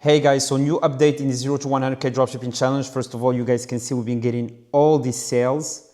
Hey guys, so new update in the 0 to 100k dropshipping challenge. First of all, you guys can see we've been getting all these sales,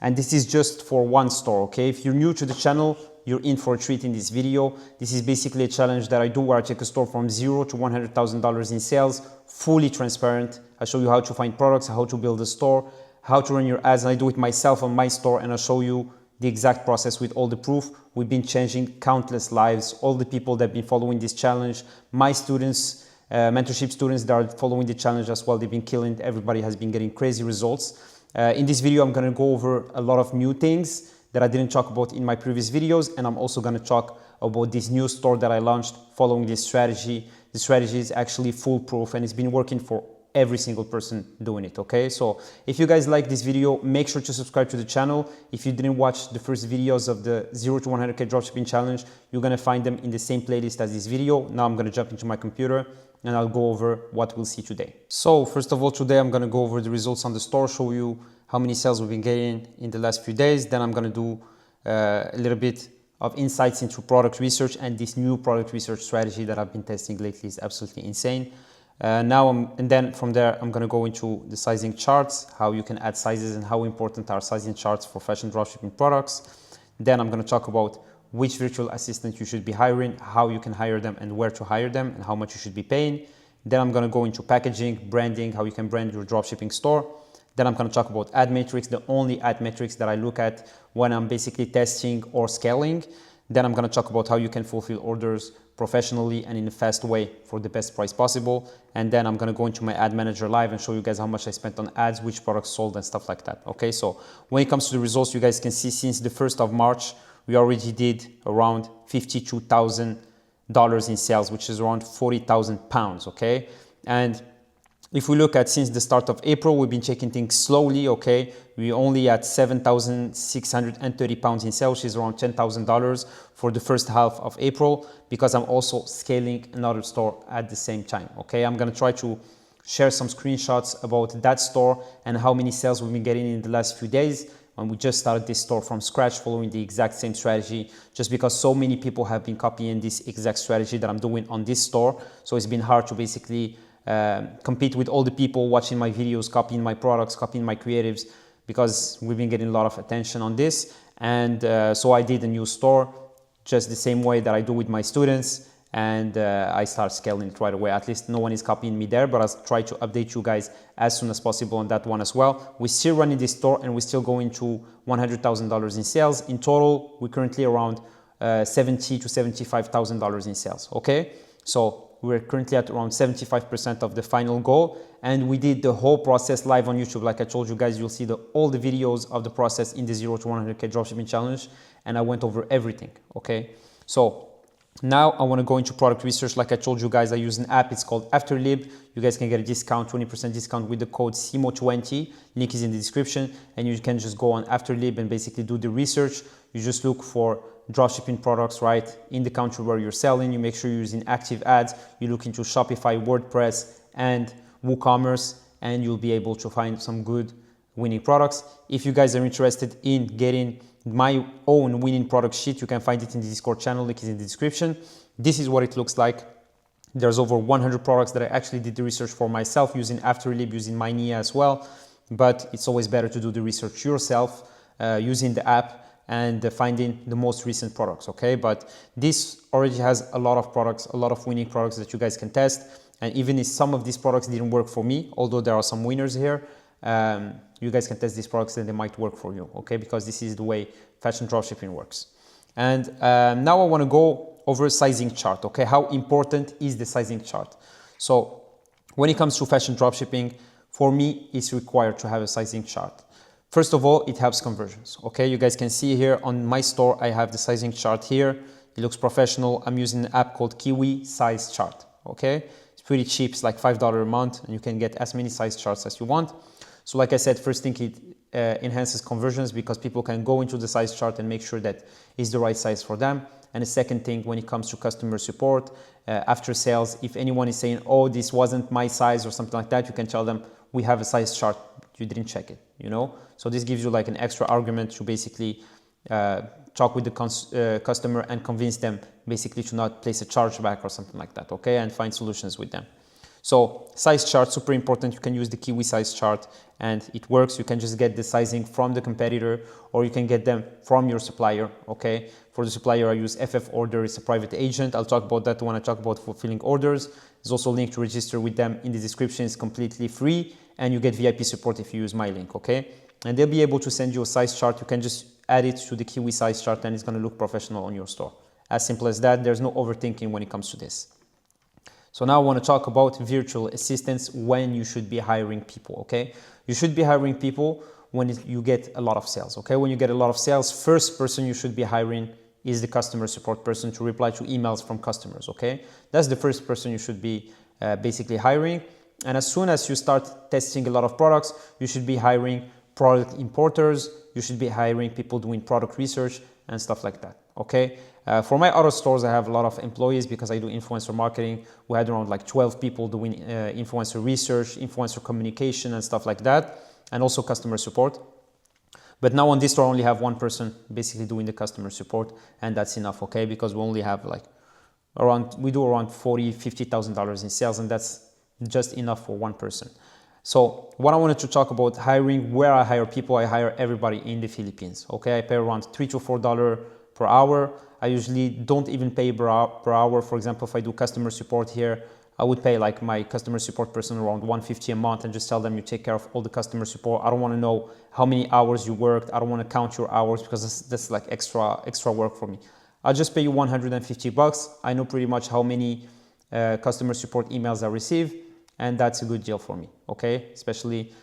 and this is just for one store, okay? If you're new to the channel, you're in for a treat in this video. This is basically a challenge that I do where I take a store from 0 to $100,000 in sales, fully transparent. I show you how to find products, how to build a store, how to run your ads, and I do it myself on my store, and I'll show you the exact process with all the proof. We've been changing countless lives, all the people that have been following this challenge, my students, mentorship students that are following the challenge as well. They've been killing. Everybody has been getting crazy results. In this video, I'm going to go over a lot of new things that I didn't talk about in my previous videos, and I'm also going to talk about this new store that I launched following this strategy. The strategy is actually foolproof and it's been working for every single person doing it, okay? So if you guys like this video, make sure to subscribe to the channel. If you didn't watch the first videos of the 0 to 100k dropshipping challenge, you're going to find them in the same playlist as this video. Now I'm going to jump into my computer and I'll go over what we'll see today. So first of all, today I'm going to go over the results on the store, show you how many sales we've been getting in the last few days. Then I'm going to do a little bit of insights into product research, and this new product research strategy that I've been testing lately is absolutely insane. And then from there, I'm going to go into the sizing charts, how you can add sizes and how important are sizing charts for fashion dropshipping products. Then I'm going to talk about which virtual assistant you should be hiring, how you can hire them and where to hire them and how much you should be paying. Then I'm going to go into packaging, branding, how you can brand your dropshipping store. Then I'm going to talk about ad metrics, the only ad metrics that I look at when I'm basically testing or scaling. Then I'm going to talk about how you can fulfill orders professionally and in a fast way for the best price possible. And then I'm going to go into my ad manager live and show you guys how much I spent on ads, which products sold and stuff like that. Okay, so when it comes to the results, you guys can see since the 1st of March, we already did around $52,000 in sales, which is around 40,000 pounds, okay? And if we look at since the start of April, we've been taking things slowly, okay? We only at 7,630 pounds in sales, which is around $10,000 for the first half of April, because I'm also scaling another store at the same time, okay? I'm gonna try to share some screenshots about that store and how many sales we've been getting in the last few days. And we just started this store from scratch following the exact same strategy, just because so many people have been copying this exact strategy that I'm doing on this store. So it's been hard to basically compete with all the people watching my videos, copying my products, copying my creatives, because we've been getting a lot of attention on this. And so I did a new store just the same way that I do with my students. And I start scaling it right away. At least no one is copying me there, but I'll try to update you guys as soon as possible on that one as well. We're still running this store and we're still going to $100,000 in sales. In total, we're currently around $70,000 to $75,000 in sales, okay? So we're currently at around 75% of the final goal, and we did the whole process live on YouTube. Like I told you guys, you'll see all the videos of the process in the 0 to 100k dropshipping challenge, and I went over everything, okay? So now I want to go into product research. Like I told you guys, I use an app. It's called Afterlib. You guys can get a discount, 20% discount with the code SIMO20. Link is in the description, and you can just go on Afterlib and basically do the research. You just look for dropshipping products, right, in the country where you're selling. You make sure you're using active ads. You look into Shopify, WordPress, and WooCommerce, and you'll be able to find some good winning products. If you guys are interested in getting my own winning product sheet, you can find it in the Discord channel. Link is in the description. This is what it looks like. There's over 100 products that I actually did the research for myself using Afterlib, using my Nia as well. But it's always better to do the research yourself using the app and finding the most recent products, okay? But this already has a lot of products, a lot of winning products that you guys can test. And even if some of these products didn't work for me, although there are some winners here, you guys can test these products and they might work for you, okay? Because this is the way fashion dropshipping works. And now I want to go over a sizing chart, okay? How important is the sizing chart? So when it comes to fashion dropshipping, for me, it's required to have a sizing chart. First of all, it helps conversions, okay? You guys can see here on my store, I have the sizing chart here. It looks professional. I'm using an app called Kiwi Size Chart, okay? It's pretty cheap. It's like $5 a month, and you can get as many size charts as you want. So like I said, first thing, it enhances conversions because people can go into the size chart and make sure that it's the right size for them. And the second thing, when it comes to customer support, after sales, if anyone is saying, oh, this wasn't my size or something like that, you can tell them, we have a size chart, you didn't check it, you know? So this gives you like an extra argument to basically talk with the customer and convince them basically to not place a chargeback or something like that, okay? And find solutions with them. So size chart, super important. You can use the Kiwi size chart and it works. You can just get the sizing from the competitor or you can get them from your supplier, okay? For the supplier, I use FF Order. It's a private agent. I'll talk about that when I talk about fulfilling orders. There's also a link to register with them in the description. It's completely free and you get VIP support if you use my link, okay? And they'll be able to send you a size chart. You can just add it to the Kiwi size chart and it's gonna look professional on your store. As simple as that. There's no overthinking when it comes to this. So now I want to talk about virtual assistants when you should be hiring people, okay? You should be hiring people when you get a lot of sales, okay? When you get a lot of sales, first person you should be hiring is the customer support person to reply to emails from customers, okay? That's the first person you should be basically hiring. And as soon as you start testing a lot of products, you should be hiring product importers, you should be hiring people doing product research and stuff like that, okay? For my other stores, I have a lot of employees because I do influencer marketing. We had around like 12 people doing influencer research, influencer communication and stuff like that, and also customer support. But now on this store, I only have one person basically doing the customer support, and that's enough, okay? Because we only have like we do around $40,000-$50,000 in sales, and that's just enough for one person. So what I wanted to talk about hiring, where I hire people, I hire everybody in the Philippines, okay? I pay around $3 to $4 per hour. I usually don't even pay per hour. For example, if I do customer support here, I would pay like my customer support person around $150 a month and just tell them you take care of all the customer support. I don't want to know how many hours you worked. I don't want to count your hours because that's like extra work for me. I'll just pay you $150. I know pretty much how many customer support emails I receive, and that's a good deal for me, okay? Especially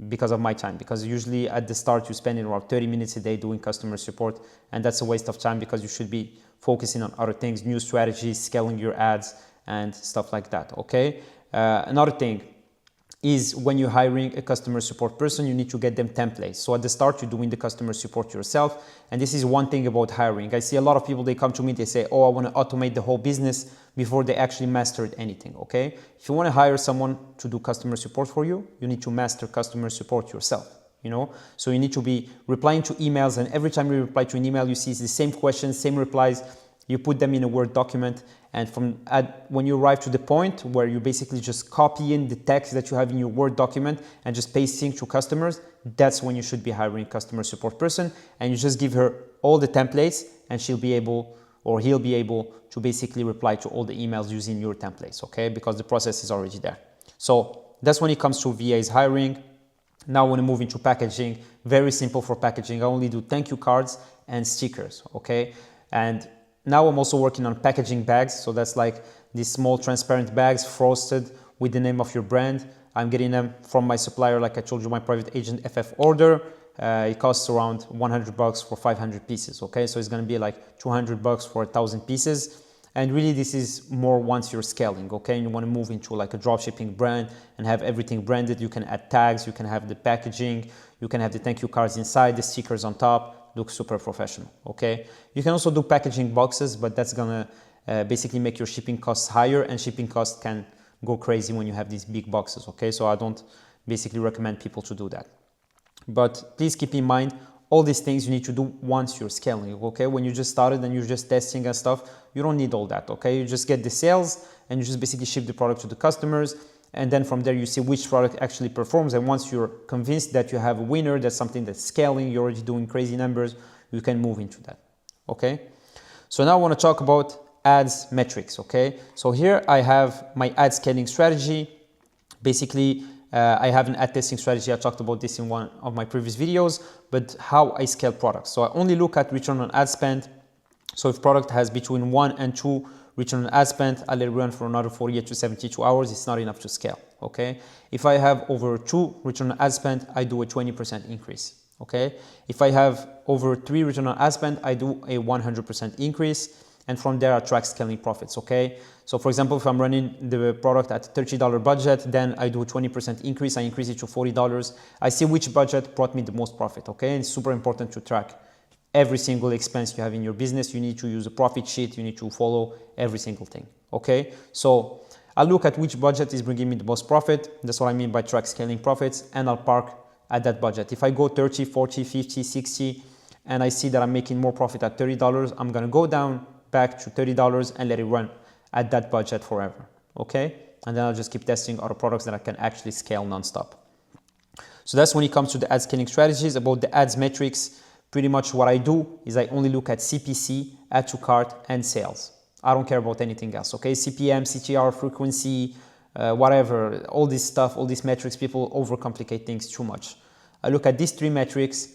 because of my time, because usually at the start you spend around 30 minutes a day doing customer support, and that's a waste of time because you should be focusing on other things, new strategies, scaling your ads and stuff like that, okay? Another thing is when you're hiring a customer support person, you need to get them templates. So at the start, you're doing the customer support yourself. And this is one thing about hiring. I see a lot of people, they come to me, they say, oh, I want to automate the whole business before they actually mastered anything, okay? If you want to hire someone to do customer support for you, you need to master customer support yourself, you know? So you need to be replying to emails, and every time you reply to an email, you see the same questions, same replies. You put them in a Word document, and when you arrive to the point where you basically just copy in the text that you have in your Word document and just pasting to customers, that's when you should be hiring a customer support person, and you just give her all the templates and she'll be able, or he'll be able to basically reply to all the emails using your templates, okay? Because the process is already there. So that's when it comes to VAs hiring. Now I want to move into packaging. Very simple for packaging. I only do thank you cards and stickers, okay? And now I'm also working on packaging bags. So that's like these small transparent bags frosted with the name of your brand. I'm getting them from my supplier, like I told you, my private agent FF Order. It costs around $100 for 500 pieces, okay? So it's gonna be like $200 for 1,000 pieces. And really this is more once you're scaling, okay? And you wanna move into like a dropshipping brand and have everything branded. You can add tags, you can have the packaging, you can have the thank you cards inside, the stickers on top. Looks super professional, okay? You can also do packaging boxes, but that's gonna basically make your shipping costs higher, and shipping costs can go crazy when you have these big boxes, okay? So I don't basically recommend people to do that. But please keep in mind, all these things you need to do once you're scaling, okay? When you just started and you're just testing and stuff, you don't need all that, okay? You just get the sales and you just basically ship the product to the customers. And then from there, you see which product actually performs. And once you're convinced that you have a winner, that's something that's scaling, you're already doing crazy numbers, you can move into that, okay? So now I want to talk about ads metrics, okay? So here I have my ad scaling strategy. Basically, I have an ad testing strategy. I talked about this in one of my previous videos, but how I scale products. So I only look at return on ad spend. So if product has between 1 and 2 return on ad spend, I let it run for another 48 to 72 hours. It's not enough to scale, okay? If I have over 2 return on ad spend, I do a 20% increase, okay? If I have over 3 return on ad spend, I do a 100% increase. And from there, I track scaling profits, okay? So for example, if I'm running the product at $30 budget, then I do a 20% increase. I increase it to $40. I see which budget brought me the most profit, okay? And it's super important to track every single expense you have in your business. You need to use a profit sheet. You need to follow every single thing, okay? So I'll look at which budget is bringing me the most profit. That's what I mean by track scaling profits, and I'll park at that budget. If I go 30, 40, 50, 60, and I see that I'm making more profit at $30, I'm gonna go down back to $30 and let it run at that budget forever, okay? And then I'll just keep testing other products that I can actually scale nonstop. So that's when it comes to the ad scaling strategies. About the ads metrics, pretty much what I do is I only look at CPC, add to cart, and sales. I don't care about anything else, okay? CPM, CTR, frequency, whatever, all this stuff, all these metrics, people overcomplicate things too much. I look at these 3 metrics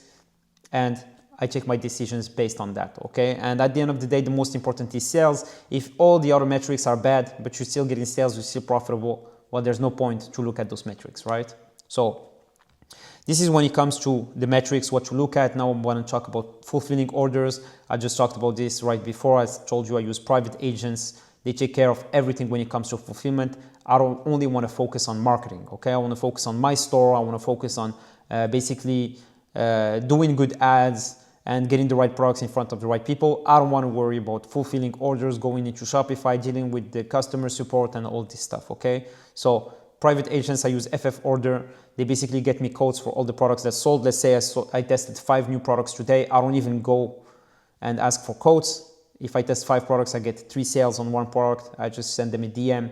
and I take my decisions based on that, okay? And at the end of the day, the most important is sales. If all the other metrics are bad, but you're still getting sales, you're still profitable, well, there's no point to look at those metrics, right? So this is when it comes to the metrics, what to look at. Now I want to talk about fulfilling orders. I just talked about this right before. I told you I use private agents. They take care of everything when it comes to fulfillment. I don't only want to focus on marketing, okay? I want to focus on my store. I want to focus on basically doing good ads and getting the right products in front of the right people. I don't want to worry about fulfilling orders, going into Shopify, dealing with the customer support and all this stuff, okay? So private agents, I use FF Order. They basically get me codes for all the products that sold. Let's say I tested 5 new products today. I don't even go and ask for codes. If I test 5 products, I get 3 sales on 1 product. I just send them a DM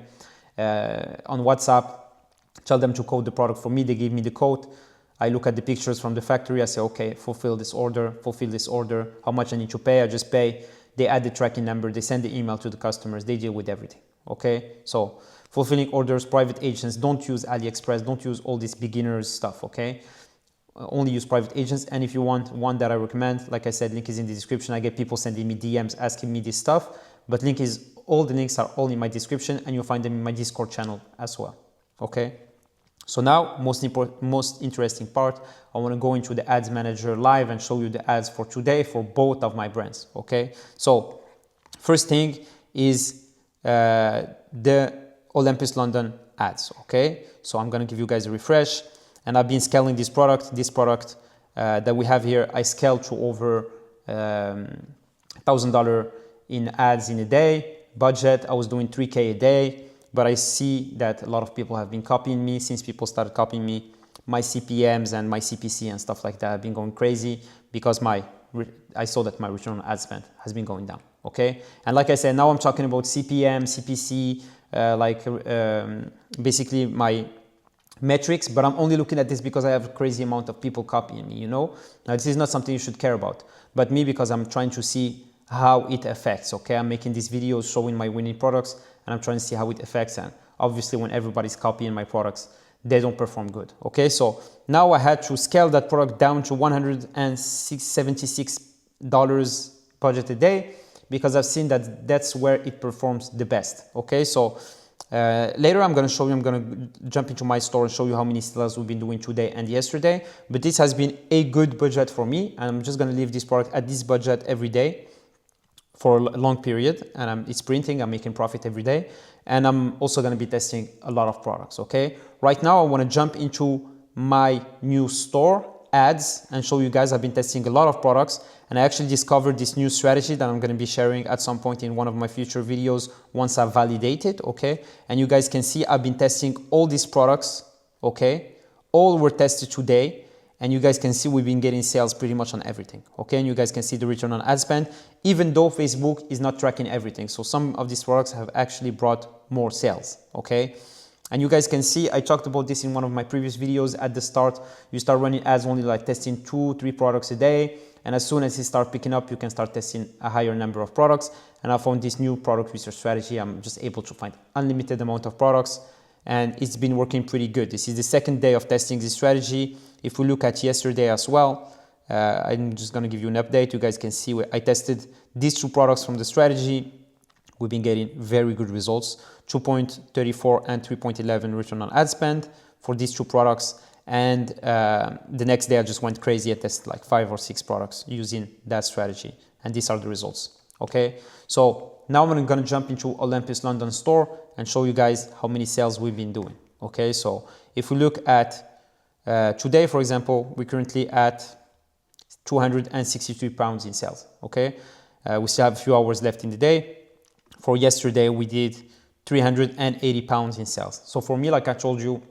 on WhatsApp, tell them to code the product for me. They give me the code. I look at the pictures from the factory. I say, okay, fulfill this order, how much I need to pay. I just pay. They add the tracking number. They send the email to the customers. They deal with everything, okay? So fulfilling orders, private agents, don't use AliExpress, don't use all this beginners stuff, okay? Only use private agents. And if you want one that I recommend, like I said, link is in the description. I get people sending me DMs asking me this stuff, but all the links are all in my description, and you'll find them in my Discord channel as well, okay? So now, most interesting part, I want to go into the Ads Manager live and show you the ads for today for both of my brands, okay? So first thing is the Olympus London ads, okay? So I'm going to give you guys a refresh, and I've been scaling this product that we have here. I scaled to over $1,000 in ads in a day. Budget, I was doing 3K a day, but I see that a lot of people have been copying me. Since people started copying me, my CPMs and my CPC and stuff like that have been going crazy because I saw that my return on ad spend has been going down, okay? And like I said, now I'm talking about CPM, CPC, basically my metrics, but I'm only looking at this because I have a crazy amount of people copying me, you know? Now, this is not something you should care about, but me, because I'm trying to see how it affects, okay? I'm making these videos showing my winning products, and I'm trying to see how it affects. And obviously, when everybody's copying my products, they don't perform good, okay? So now I had to scale that product down to $176 budget a day, because I've seen that that's where it performs the best, okay? So later I'm going to jump into my store and show you how many sales we've been doing today and yesterday, but this has been a good budget for me, and I'm just going to leave this product at this budget every day for a long period, and it's printing, I'm making profit every day, and I'm also going to be testing a lot of products, okay? Right now I want to jump into my new store ads and show you guys I've been testing a lot of products, and I actually discovered this new strategy that I'm going to be sharing at some point in one of my future videos once I validate it, okay? And you guys can see I've been testing all these products, okay? All were tested today, and you guys can see we've been getting sales pretty much on everything, okay? And you guys can see the return on ad spend, even though Facebook is not tracking everything. So some of these products have actually brought more sales, okay? And you guys can see, I talked about this in one of my previous videos. At the start, you start running ads only like testing 2-3 products a day. And as soon as you start picking up, you can start testing a higher number of products. And I found this new product research strategy. I'm just able to find unlimited amount of products, and it's been working pretty good. This is the second day of testing this strategy. If we look at yesterday as well, I'm just going to give you an update. You guys can see I tested these 2 products from the strategy. We've been getting very good results, 2.34 and 3.11 return on ad spend for these 2 products. And the next day I just went crazy. I tested like 5 or 6 products using that strategy, and these are the results, okay? So now I'm going to jump into Olympus London store and show you guys how many sales we've been doing, okay? So if we look at today, for example, we're currently at 263 pounds in sales, okay? We still have a few hours left in the day. For yesterday, we did 380 pounds in sales. So for me, like I told you,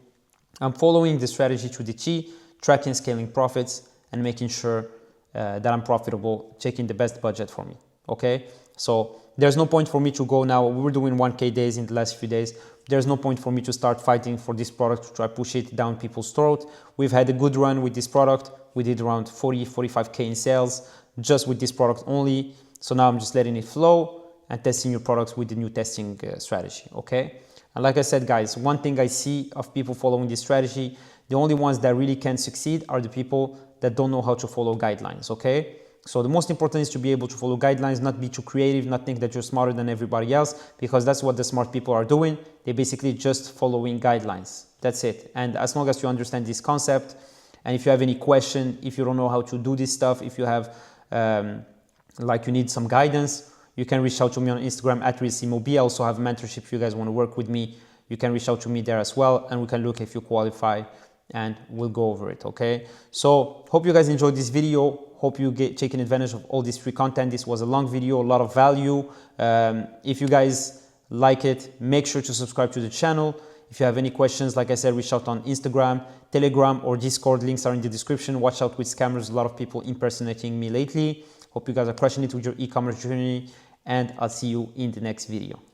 I'm following the strategy to the T, tracking, scaling profits, and making sure that I'm profitable, taking the best budget for me, okay? So there's no point for me to go now. We were doing 1K days in the last few days. there's no point for me to start fighting for this product to try push it down people's throat. We've had a good run with this product. We did around 45k in sales just with this product only. So now I'm just letting it flow and testing your products with the new testing strategy, okay? And like I said, guys, one thing I see of people following this strategy, the only ones that really can succeed are the people that don't know how to follow guidelines, okay? So the most important is to be able to follow guidelines, not be too creative, not think that you're smarter than everybody else, because that's what the smart people are doing. They're basically just following guidelines. That's it. And as long as you understand this concept, and if you have any question, if you don't know how to do this stuff, if you have, like you need some guidance, you can reach out to me on Instagram at RealSimoB. I also have mentorship if you guys want to work with me. You can reach out to me there as well, and we can look if you qualify, and we'll go over it, okay? So hope you guys enjoyed this video. Hope you get taking advantage of all this free content. This was a long video, a lot of value. If you guys like it, make sure to subscribe to the channel. If you have any questions, like I said, reach out on Instagram, Telegram, or Discord. Links are in the description. Watch out with scammers. A lot of people impersonating me lately. Hope you guys are crushing it with your e-commerce journey, and I'll see you in the next video.